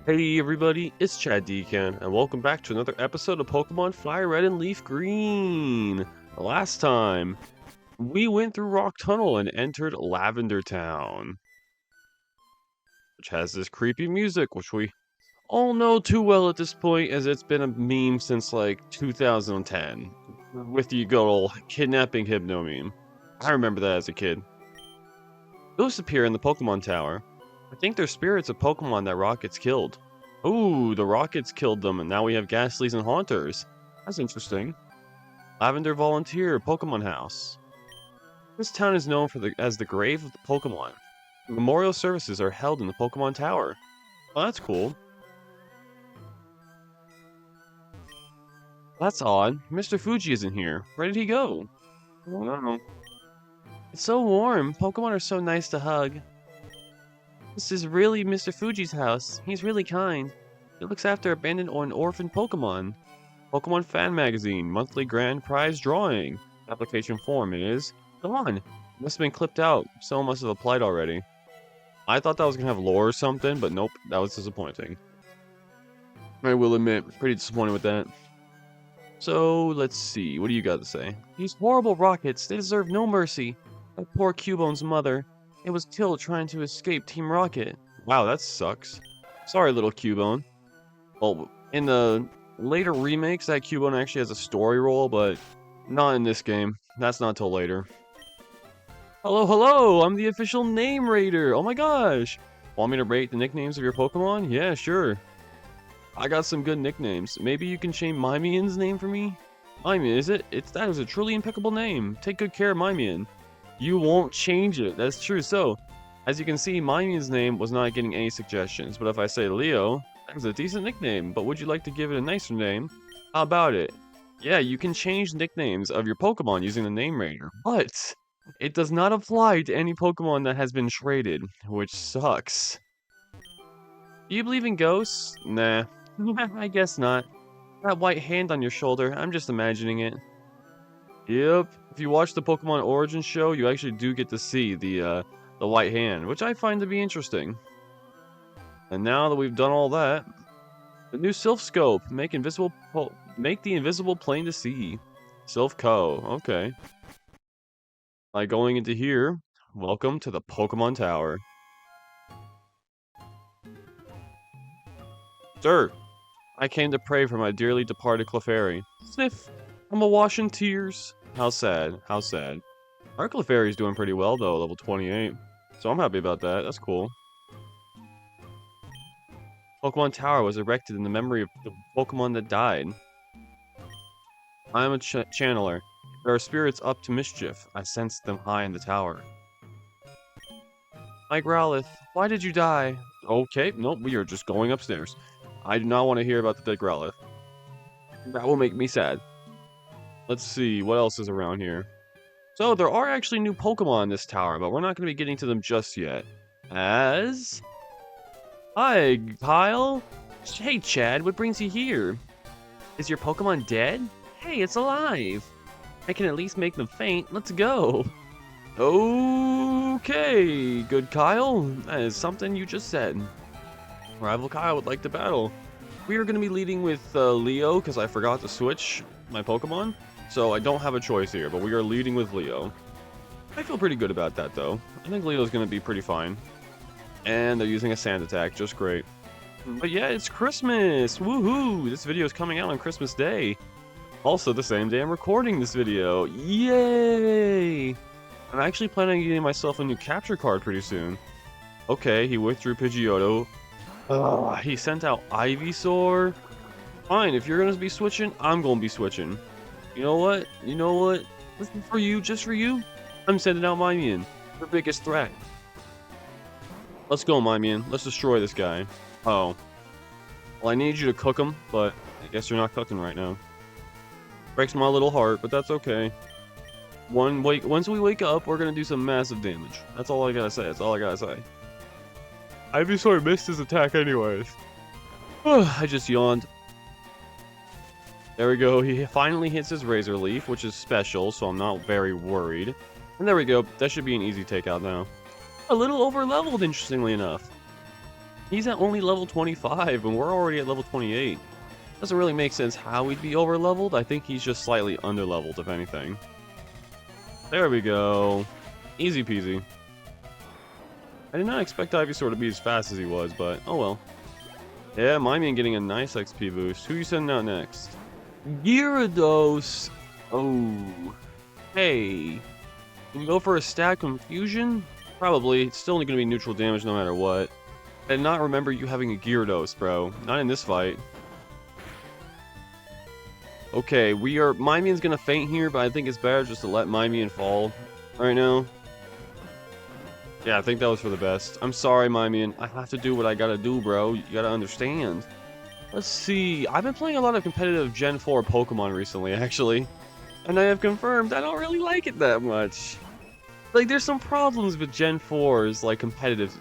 Hey everybody, it's Chad Decan, and welcome back to another episode of Pokemon FireRed and LeafGreen. Last time, we went through Rock Tunnel and entered Lavender Town, which has this creepy music, which we all know too well at this point, as it's been a meme since like 2010, with the good old kidnapping hypno meme. I remember that as a kid. Ghosts appear in the Pokemon Tower. I think they're spirits of Pokemon that Rockets killed. Ooh, the Rockets killed them, and now we have Ghastlies and Haunters. That's interesting. Lavender Volunteer Pokemon House. This town is known as the grave of the Pokemon. Memorial services are held in the Pokemon Tower. Well, that's cool. That's odd. Mr. Fuji isn't here. Where did he go? I don't know. It's so warm. Pokemon are so nice to hug. This is really Mr. Fuji's house. He's really kind. He looks after abandoned or orphaned Pokemon. Pokemon Fan Magazine, monthly grand prize drawing. Application form is gone. Must have been clipped out. Someone must have applied already. I thought that was going to have lore or something, but nope, that was disappointing. I will admit, pretty disappointed with that. So, let's see, what do you got to say? These horrible Rockets, they deserve no mercy. Like poor Cubone's mother. It was killed trying to escape Team Rocket. Wow, that sucks. Sorry, little Cubone. Well, in the later remakes, that Cubone actually has a story role, but not in this game. That's not till later. Hello, hello! I'm the official name raider! Oh my gosh! Want me to rate the nicknames of your Pokemon? Yeah, sure. I got some good nicknames. Maybe you can change Mimian's name for me? Mimian, is it? That is a truly impeccable name. Take good care of Mimian. You won't change it. That's true. So, as you can see, Mimian's name was not getting any suggestions. But if I say Leo, that's a decent nickname. But would you like to give it a nicer name? How about it? Yeah, you can change nicknames of your Pokemon using the Name Raider. But it does not apply to any Pokemon that has been traded, which sucks. Do you believe in ghosts? Nah. I guess not. That white hand on your shoulder, I'm just imagining it. Yep. If you watch the Pokemon Origin show, you actually do get to see the white hand, which I find to be interesting. And now that we've done all that, the new Sylph Scope, make the invisible plain to see. Sylph Co. Okay. By going into here, welcome to the Pokemon Tower. Sir, I came to pray for my dearly departed Clefairy. Sniff. I'm awash in tears. How sad. How sad. Our Clefairy's doing pretty well, though, level 28. So I'm happy about that. That's cool. Pokemon Tower was erected in the memory of the Pokemon that died. I am a channeler. There are spirits up to mischief. I sense them high in the tower. My Growlithe, why did you die? Okay, nope, we are just going upstairs. I do not want to hear about the dead Growlithe. That will make me sad. Let's see, what else is around here? So, there are actually new Pokemon in this tower, but we're not going to be getting to them just yet. As... Hi, Kyle. Hey, Chad, what brings you here? Is your Pokemon dead? Hey, it's alive. I can at least make them faint. Let's go. Okay, good Kyle. That is something you just said. Rival Kyle would like to battle. We are going to be leading with Leo because I forgot to switch my Pokemon. So I don't have a choice here, but we are leading with Leo. I feel pretty good about that, though. I think Leo's going to be pretty fine. And they're using a sand attack, just great. But yeah, it's Christmas! Woohoo! This video is coming out on Christmas Day. Also the same day I'm recording this video. Yay! I'm actually planning on getting myself a new capture card pretty soon. Okay, he withdrew Pidgeotto. He sent out Ivysaur. Fine, if you're gonna be switching, I'm gonna be switching. You know what? You know what? Listen, for you, just for you, I'm sending out Mimian, the biggest threat. Let's go, Mimian. Let's destroy this guy. Oh. Well, I need you to cook him, but I guess you're not cooking right now. Breaks my little heart, but that's okay. Once we wake up, we're gonna do some massive damage. That's all I gotta say. That's all I gotta say. Ivysaur missed his attack anyways. I just yawned. There we go. He finally hits his Razor Leaf, which is special, so I'm not very worried. And there we go. That should be an easy takeout now. A little over-leveled, interestingly enough. He's at only level 25, and we're already at level 28. Doesn't really make sense how he'd be over-leveled. I think he's just slightly under-leveled, if anything. There we go. Easy peasy. I did not expect Ivysaur to be as fast as he was, but oh well. Yeah, Mimian getting a nice XP boost. Who you sending out next? Gyarados! Oh. Hey. Can we go for a stat confusion? Probably. It's still only going to be neutral damage no matter what. I did not remember you having a Gyarados, bro. Not in this fight. Okay, Mimian's gonna faint here, but I think it's better just to let Mimian fall right now. Yeah, I think that was for the best. I'm sorry, Mimian. I have to do what I gotta do, bro. You gotta understand. Let's see. I've been playing a lot of competitive Gen 4 Pokemon recently, actually. And I have confirmed I don't really like it that much. Like, there's some problems with Gen 4's, like, competitive,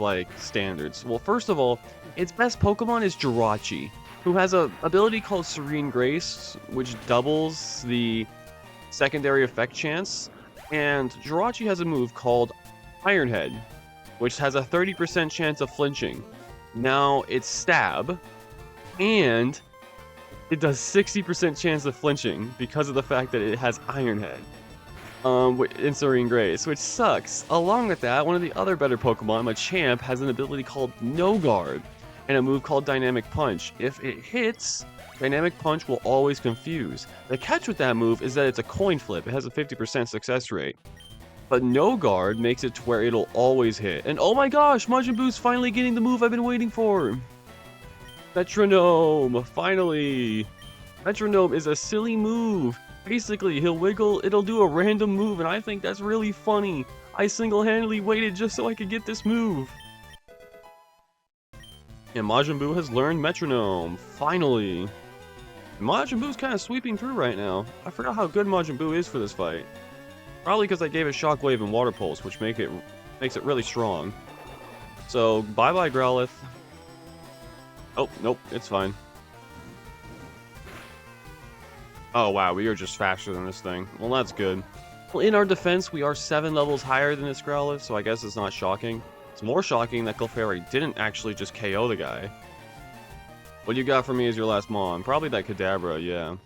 like, standards. Well, first of all, its best Pokemon is Jirachi, who has a ability called Serene Grace, which doubles the secondary effect chance. And Jirachi has a move called Iron Head, which has a 30% chance of flinching. Now, it's Stab, and it does 60% chance of flinching because of the fact that it has Iron Head in Serene Grace, which sucks. Along with that, one of the other better Pokemon, Machamp, has an ability called No Guard, and a move called Dynamic Punch. If it hits, Dynamic Punch will always confuse. The catch with that move is that it's a coin flip. It has a 50% success rate. But No Guard makes it to where it'll always hit. And oh my gosh, Majin Buu's finally getting the move I've been waiting for. Metronome, finally. Metronome is a silly move. Basically, he'll wiggle, it'll do a random move, and I think that's really funny. I single-handedly waited just so I could get this move. And Majin Buu has learned Metronome, finally. Majin Buu's kind of sweeping through right now. I forgot how good Majin Buu is for this fight. Probably because I gave it Shockwave and Water Pulse, which makes it really strong. So, bye-bye Growlithe. Oh, nope, it's fine. Oh wow, we are just faster than this thing. Well, that's good. Well, in our defense, we are 7 levels higher than this Growlithe, so I guess it's not shocking. It's more shocking that Clefairy didn't actually just KO the guy. What you got for me as your last Mon? Probably that Kadabra, yeah.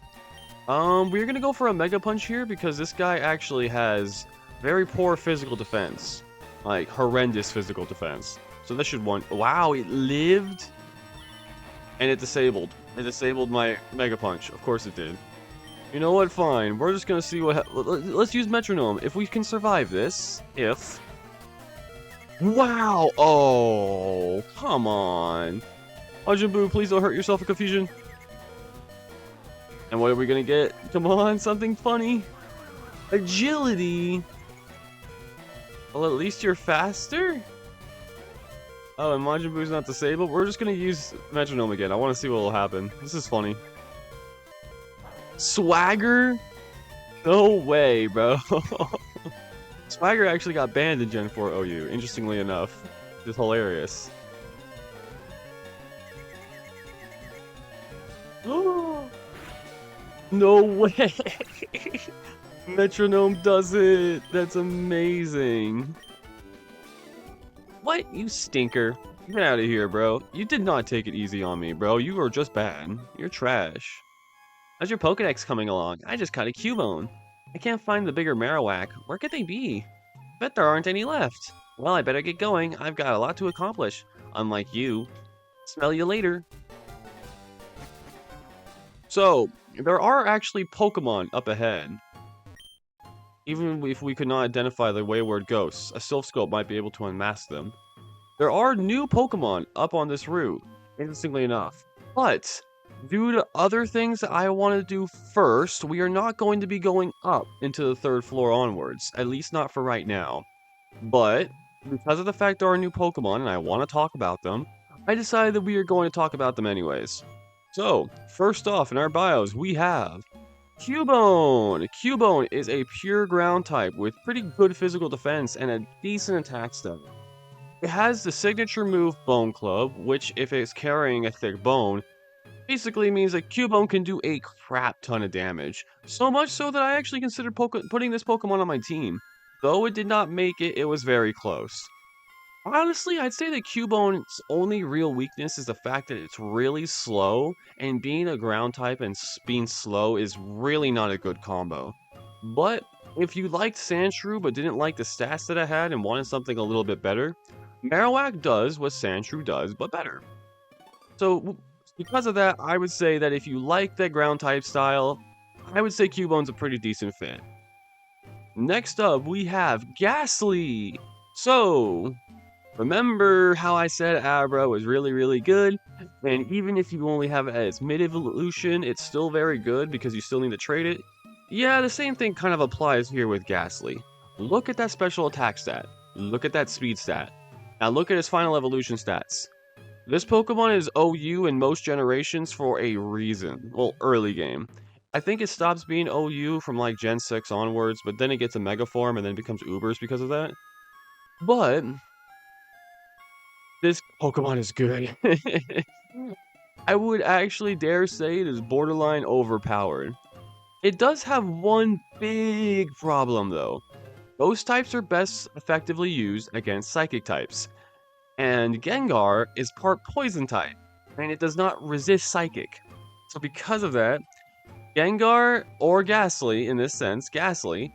We're gonna go for a Mega Punch here because this guy actually has very poor physical defense. Like, horrendous physical defense. So this should wow, it lived? And it disabled. It disabled my Mega Punch. Of course it did. You know what? Fine. We're just gonna see what let's use Metronome. If we can survive this, Wow! Oh, come on. Majin Buu, please don't hurt yourself in confusion. And what are we gonna get? Come on, something funny. Agility. Well, at least you're faster? Oh, and Majin Buu's not disabled? We're just gonna use Metronome again. I want to see what will happen. This is funny. Swagger? No way, bro. Swagger actually got banned in Gen 4 OU, interestingly enough. It's hilarious. Oh, no way! Metronome does it! That's amazing. What? You stinker. Get out of here, bro. You did not take it easy on me, bro. You are just bad. You're trash. How's your Pokedex coming along? I just caught a Cubone. I can't find the bigger Marowak. Where could they be? Bet there aren't any left. Well, I better get going. I've got a lot to accomplish. Unlike you. Smell you later. So, there are actually Pokemon up ahead. Even if we could not identify the wayward ghosts, a Silph Scope might be able to unmask them. There are new Pokemon up on this route, interestingly enough. But, due to other things that I want to do first, we are not going to be going up into the 3rd floor onwards, at least not for right now. But, because of the fact there are new Pokemon and I want to talk about them, I decided that we are going to talk about them anyways. So, first off in our bios, we have Cubone! Cubone is a pure ground type with pretty good physical defense and a decent attack stat. It has the signature move Bone Club, which if it's carrying a thick bone, basically means that Cubone can do a crap ton of damage. So much so that I actually considered putting this Pokemon on my team. Though it did not make it, it was very close. Honestly, I'd say that Cubone's only real weakness is the fact that it's really slow, and being a ground type and being slow is really not a good combo. But if you liked Sandshrew but didn't like the stats that it had and wanted something a little bit better, Marowak does what Sandshrew does, but better. So because of that, I would say that if you like that ground type style, I would say Cubone's a pretty decent fit. Next up, we have Ghastly. So, remember how I said Abra was really, really good? And even if you only have it at its mid-evolution, it's still very good because you still need to trade it? Yeah, the same thing kind of applies here with Ghastly. Look at that special attack stat. Look at that speed stat. Now look at his final evolution stats. This Pokemon is OU in most generations for a reason. Well, early game. I think it stops being OU from like Gen 6 onwards, but then it gets a Mega Form and then becomes Ubers because of that. But this Pokemon is good. I would actually dare say it is borderline overpowered. It does have one big problem though. Ghost types are best effectively used against Psychic types. And Gengar is part Poison type, and it does not resist Psychic. So because of that, Gengar, or Ghastly in this sense, Ghastly,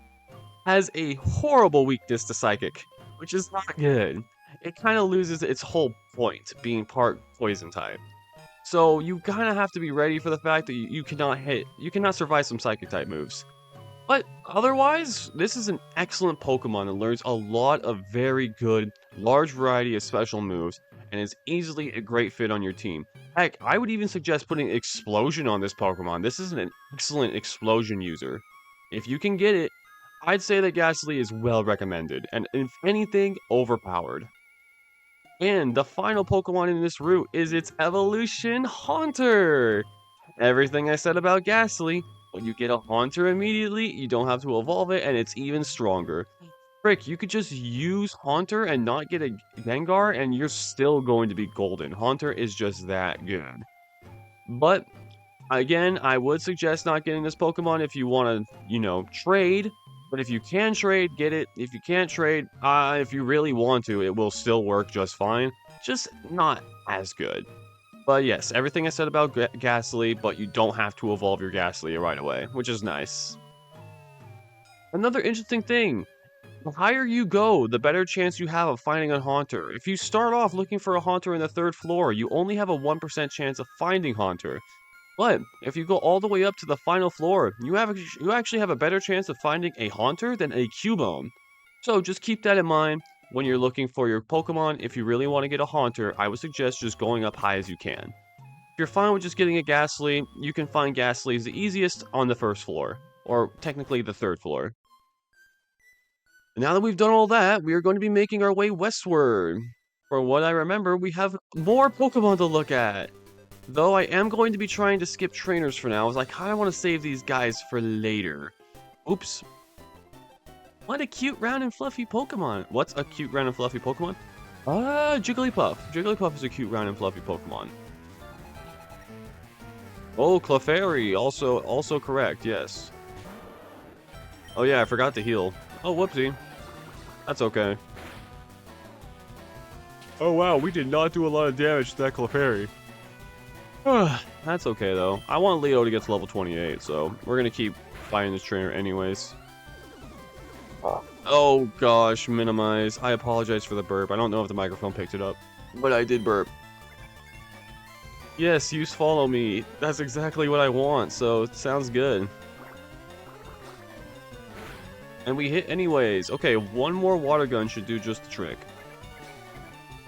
has a horrible weakness to Psychic, which is not good. It kind of loses its whole point, being part Poison type. So you kind of have to be ready for the fact that you cannot survive some Psychic type moves. But otherwise, this is an excellent Pokemon that learns a lot of very good, large variety of special moves, and is easily a great fit on your team. Heck, I would even suggest putting Explosion on this Pokemon. This is an excellent Explosion user. If you can get it, I'd say that Ghastly is well recommended, and if anything, overpowered. And the final Pokemon in this route is its evolution, Haunter! Everything I said about Ghastly, when you get a Haunter immediately, you don't have to evolve it, and it's even stronger. Frick, you could just use Haunter and not get a Gengar, and you're still going to be golden. Haunter is just that good. But, again, I would suggest not getting this Pokemon if you want to, trade. But if you can trade, get it. If you can't trade, if you really want to, it will still work just fine. Just not as good. But yes, everything I said about Ghastly, but you don't have to evolve your Ghastly right away, which is nice. Another interesting thing, the higher you go, the better chance you have of finding a Haunter. If you start off looking for a Haunter in the 3rd floor, you only have a 1% chance of finding Haunter. But if you go all the way up to the final floor, you actually have a better chance of finding a Haunter than a Cubone. So just keep that in mind when you're looking for your Pokemon. If you really want to get a Haunter, I would suggest just going up high as you can. If you're fine with just getting a Ghastly, you can find Ghastlies the easiest on the 1st floor, or technically the 3rd floor. Now that we've done all that, we are going to be making our way westward. From what I remember, we have more Pokemon to look at. Though I am going to be trying to skip trainers for now, as I kind of want to save these guys for later. Oops. What a cute, round, and fluffy Pokemon. What's a cute, round, and fluffy Pokemon? Jigglypuff. Jigglypuff is a cute, round, and fluffy Pokemon. Oh, Clefairy. Also correct, yes. Oh yeah, I forgot to heal. Oh, whoopsie. That's okay. Oh wow, we did not do a lot of damage to that Clefairy. That's okay though. I want Leo to get to level 28, so we're gonna keep fighting this trainer anyways. Oh gosh, minimize. I apologize for the burp. I don't know if the microphone picked it up, but I did burp. Yes, use follow me. That's exactly what I want, so it sounds good. And we hit anyways. Okay, one more water gun should do just the trick.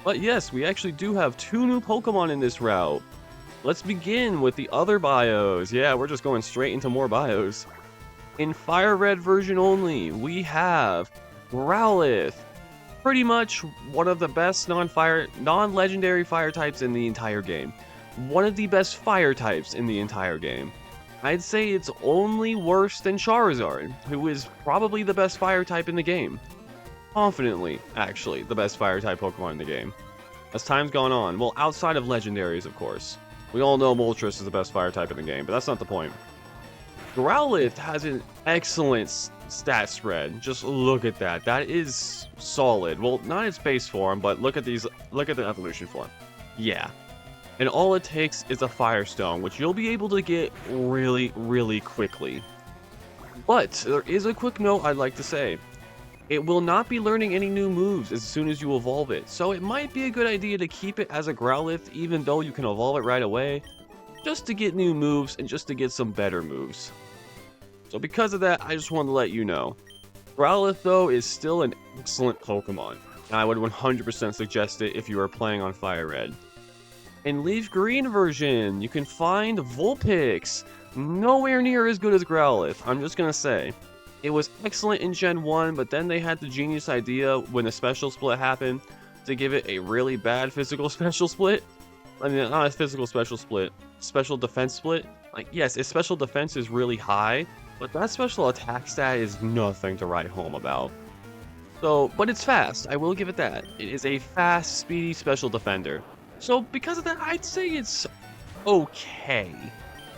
But yes, we actually do have 2 new Pokemon in this route. Let's begin with the other bios. Yeah, we're just going straight into more bios. In FireRed version only, we have Growlithe. Pretty much one of the best non-legendary fire types in the entire game. One of the best fire types in the entire game. I'd say it's only worse than Charizard, who is probably the best fire type in the game. Confidently, actually, the best fire type Pokemon in the game. As time's gone on, well, outside of legendaries, of course. We all know Moltres is the best fire type in the game, but that's not the point. Growlithe has an excellent stat spread. Just look at that. That is solid. Well, not its base form, but look at these. Look at the evolution form. Yeah. And all it takes is a Firestone, which you'll be able to get really, really quickly. But there is a quick note I'd like to say. It will not be learning any new moves as soon as you evolve it, so it might be a good idea to keep it as a Growlithe even though you can evolve it right away, just to get new moves and just to get some better moves. So because of that, I just wanted to let you know. Growlithe though is still an excellent Pokemon, and I would 100% suggest it if you are playing on FireRed. In LeafGreen version, you can find Vulpix, nowhere near as good as Growlithe, I'm just gonna say. It was excellent in Gen 1, but then they had the genius idea when the special split happened to give it a really bad physical special split. I mean, not a physical special split, special defense split. Like, yes, its special defense is really high, but that special attack stat is nothing to write home about. So, but it's fast, I will give it that. It is a fast, speedy special defender. So, because of that, I'd say it's okay.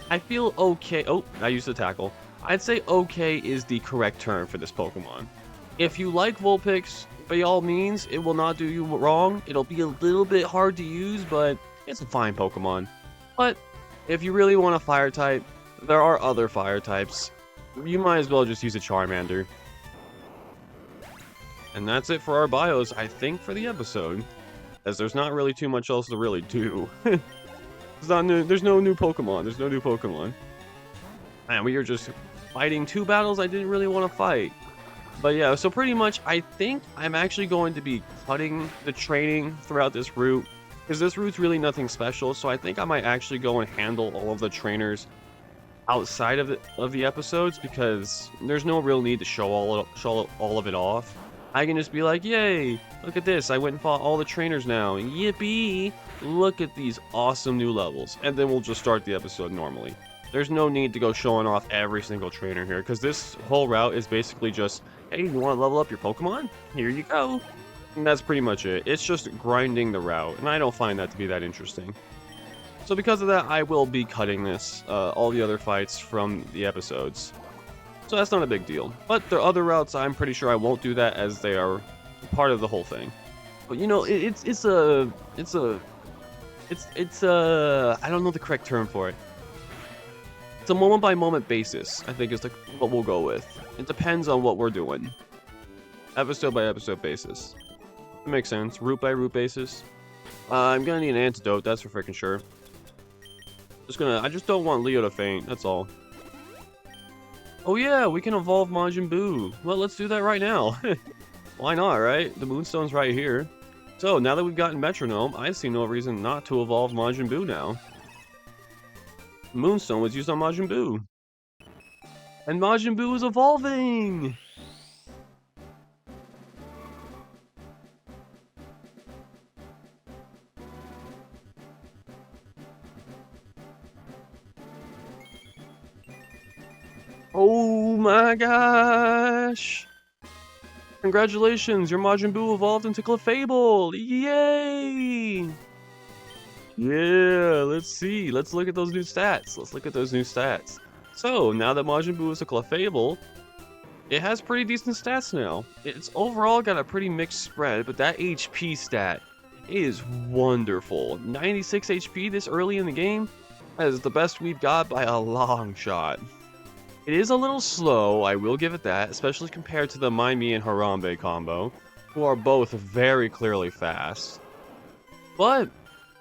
I feel okay. Oh, I used the tackle. I'd say okay is the correct term for this Pokemon. If you like Vulpix, by all means, it will not do you wrong. It'll be a little bit hard to use, but it's a fine Pokemon. But if you really want a fire type, there are other fire types. You might as well just use a Charmander. And that's it for our bios, I think, for the episode. As there's not really too much else to really do. There's no new Pokemon. There's no new Pokemon. And we are just fighting 2 battles I didn't really want to fight. But yeah, so pretty much I think I'm actually going to be cutting the training throughout this route, because this route's really nothing special, so I think I might actually go and handle all of the trainers outside of the episodes, because there's no real need to show all of it off. I can just be like, yay, look at this, I went and fought all the trainers now, yippee, look at these awesome new levels, and then we'll just start the episode normally. There's no need to go showing off every single trainer here, because this whole route is basically just, hey, you want to level up your Pokemon? Here you go. And that's pretty much it. It's just grinding the route, and I don't find that to be that interesting. So because of that, I will be cutting this, all the other fights from the episodes. So that's not a big deal. But the other routes, I'm pretty sure I won't do that, as they are part of the whole thing. But you know, it's I don't know the correct term for it. It's a moment-by-moment basis, I think is what we'll go with. It depends on what we're doing. Episode-by-episode basis. That makes sense. Route-by-route basis. I'm gonna need an antidote, that's for freaking sure. I just don't want Leo to faint, that's all. Oh yeah, we can evolve Majin Buu. Well, let's do that right now. Why not, right? The Moonstone's right here. So, now that we've gotten Metronome, I see no reason not to evolve Majin Buu now. Moonstone was used on Majin Buu. And Majin Buu is evolving! Oh my gosh! Congratulations, your Majin Buu evolved into Clefable! Yay! Yeah, let's see. Let's look at those new stats. So, now that Majin Buu is a Clefable, it has pretty decent stats now. It's overall got a pretty mixed spread, but that HP stat is wonderful. 96 HP this early in the game. That is the best we've got by a long shot. It is a little slow, I will give it that, especially compared to the Maimi and Harambe combo, who are both very clearly fast. But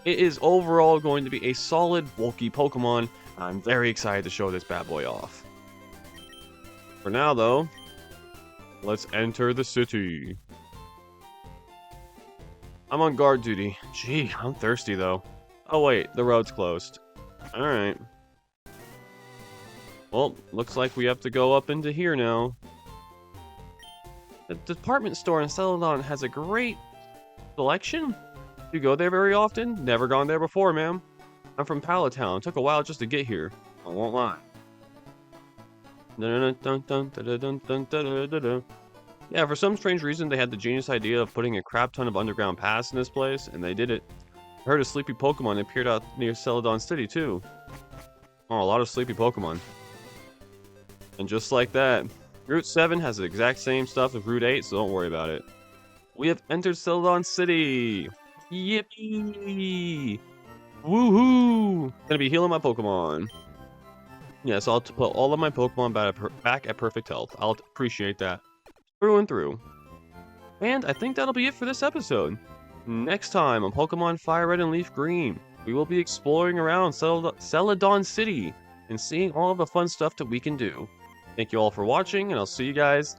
it is overall going to be a solid, bulky Pokemon. I'm very excited to show this bad boy off. For now, though, let's enter the city. I'm on guard duty. Gee, I'm thirsty, though. Oh, wait, the road's closed. Alright. Well, looks like we have to go up into here now. The department store in Celadon has a great selection. You go there very often? Never gone there before, ma'am. I'm from Palatown. It took a while just to get here. I won't lie. Yeah, for some strange reason, they had the genius idea of putting a crap ton of underground paths in this place, and they did it. I heard a sleepy Pokemon appeared out near Celadon City, too. Oh, a lot of sleepy Pokemon. And just like that, Route 7 has the exact same stuff as Route 8, so don't worry about it. We have entered Celadon City! Yippee! Woohoo! Gonna be healing my Pokemon. Yeah, so I'll put all of my Pokemon back at perfect health. I'll appreciate that. Through and through. And I think that'll be it for this episode. Next time on Pokemon FireRed and LeafGreen, we will be exploring around Celadon City and seeing all of the fun stuff that we can do. Thank you all for watching, and I'll see you guys